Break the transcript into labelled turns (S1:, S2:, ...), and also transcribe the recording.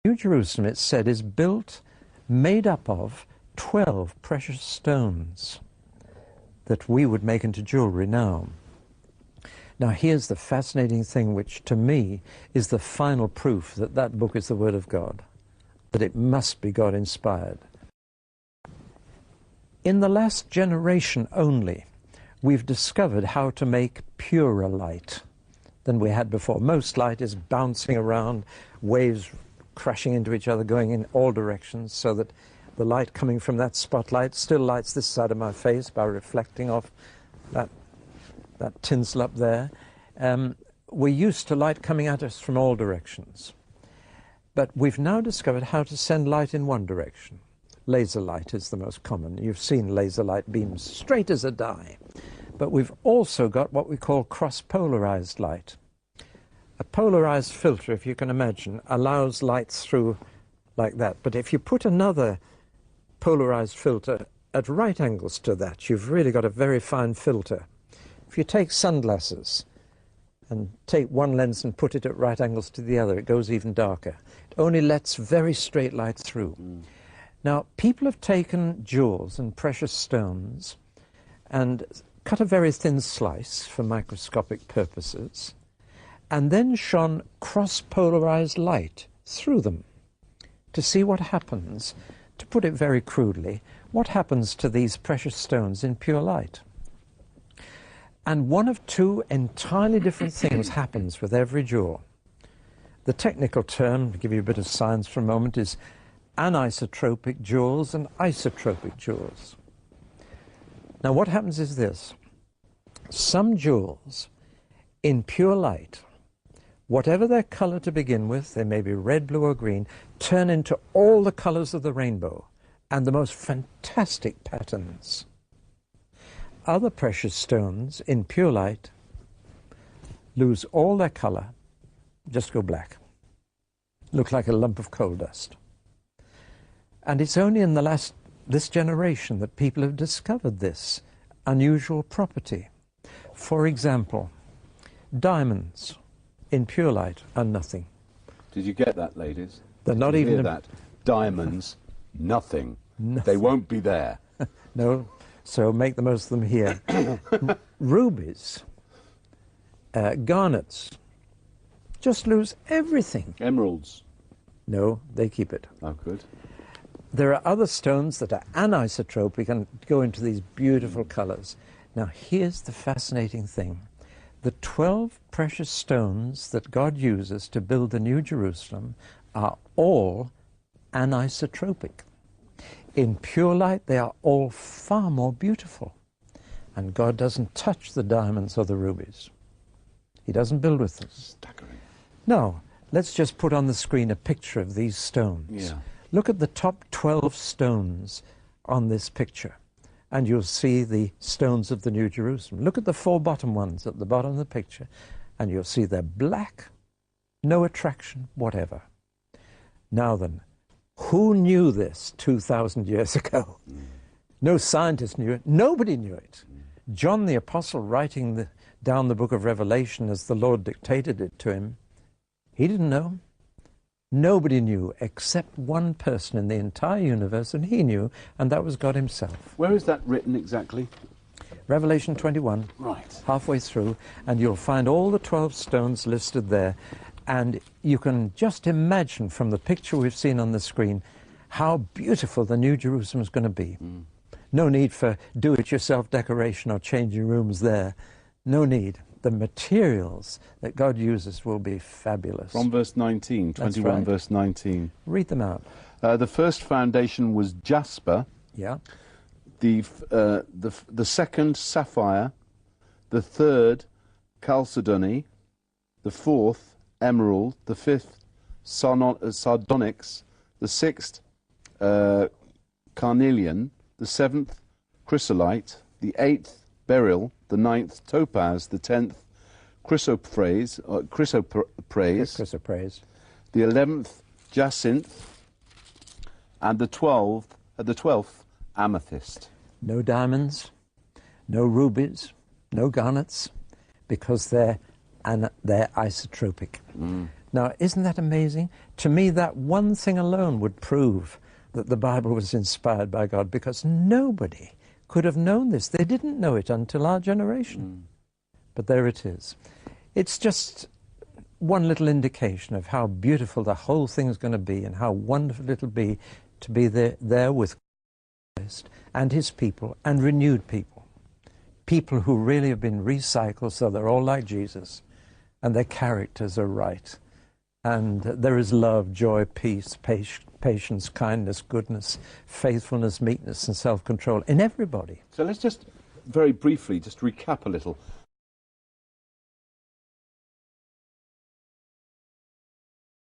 S1: New Jerusalem, it's said, is built, made up of 12 precious stones that we would make into jewelry now. Now here's the fascinating thing, which to me is the final proof that that book is the Word of God, that it must be God-inspired. In the last generation only, we've discovered how to make purer light than we had before. Most light is bouncing around, waves crashing into each other, going in all directions, so that the light coming from that spotlight still lights this side of my face by reflecting off that tinsel up there. We're used to light coming at us from all directions. But we've now discovered how to send light in one direction. Laser light is the most common. You've seen laser light beams straight as a die. But we've also got what we call cross-polarized light. A polarized filter, if you can imagine, allows light through like that. But if you put another polarized filter at right angles to that, you've really got a very fine filter. If you take sunglasses and take one lens and put it at right angles to the other, it goes even darker. It only lets very straight light through. Now, people have taken jewels and precious stones and cut a very thin slice for microscopic purposes, and then shone cross-polarized light through them to see what happens. To put it very crudely, what happens to these precious stones in pure light? And one of two entirely different things happens with every jewel. The technical term, to give you a bit of science for a moment, is anisotropic jewels and isotropic jewels. Now what happens is this. Some jewels in pure light, whatever their color to begin with, they may be red, blue or green, turn into all the colors of the rainbow and the most fantastic patterns. Other precious stones in pure light lose all their color, just go black, look like a lump of coal dust. And it's only in this generation that people have discovered this unusual property. For example, diamonds in pure light are nothing.
S2: Did you get that, ladies?
S1: They're not
S2: Did you
S1: even
S2: hear that? Diamonds, nothing.
S1: Nothing.
S2: They won't be there.
S1: No, so make the most of them here. Rubies, garnets, just lose everything.
S2: Emeralds.
S1: No, they keep it.
S2: Oh, good.
S1: There are other stones that are anisotropic and go into these beautiful colors. Now here's the fascinating thing. The 12 precious stones that God uses to build the New Jerusalem are all anisotropic. In pure light, they are all far more beautiful. And God doesn't touch the diamonds or the rubies. He doesn't build with them.
S2: Staggering.
S1: No, let's just put on the screen a picture of these stones.
S2: Yeah.
S1: Look at the top 12 stones on this picture, and you'll see the stones of the New Jerusalem. Look at the 4 bottom ones at the bottom of the picture, and you'll see they're black, no attraction whatever. Now then, who knew this 2,000 years ago? No scientist knew it. Nobody knew it. John the Apostle, writing down the book of Revelation as the Lord dictated it to him, he didn't know. Nobody knew except one person in the entire universe, and he knew, and that was God himself.
S2: Where is that written exactly?
S1: Revelation 21,
S2: Right.
S1: halfway through, and you'll find all the 12 stones listed there. And you can just imagine from the picture we've seen on the screen how beautiful the New Jerusalem is going to be. No need for do-it-yourself decoration or changing rooms there. No need. The materials that God uses will be fabulous.
S2: From verse 19, 21
S1: right.
S2: verse 19.
S1: Read them out.
S2: The first foundation was jasper.
S1: Yeah.
S2: The second, sapphire. The third, chalcedony. The fourth, emerald. The fifth, sardonyx. The sixth, carnelian. The seventh, chrysolite. The eighth, beryl. The ninth, topaz. The 10th, chrysoprase. The 11th, jacinth. And the 12th, amethyst.
S1: No diamonds, no rubies, no garnets, because they're isotropic. Now, isn't that amazing? To me, that one thing alone would prove that the Bible was inspired by God, because nobody could have known this. They didn't know it until our generation. But there it is. It's just one little indication of how beautiful the whole thing's going to be, and how wonderful it'll be to be there with Christ and his people, and renewed people. People who really have been recycled so they're all like Jesus, and their characters are right. And there is love, joy, peace, patience, kindness, goodness, faithfulness, meekness, and self-control in everybody.
S2: So let's just very briefly just recap a little.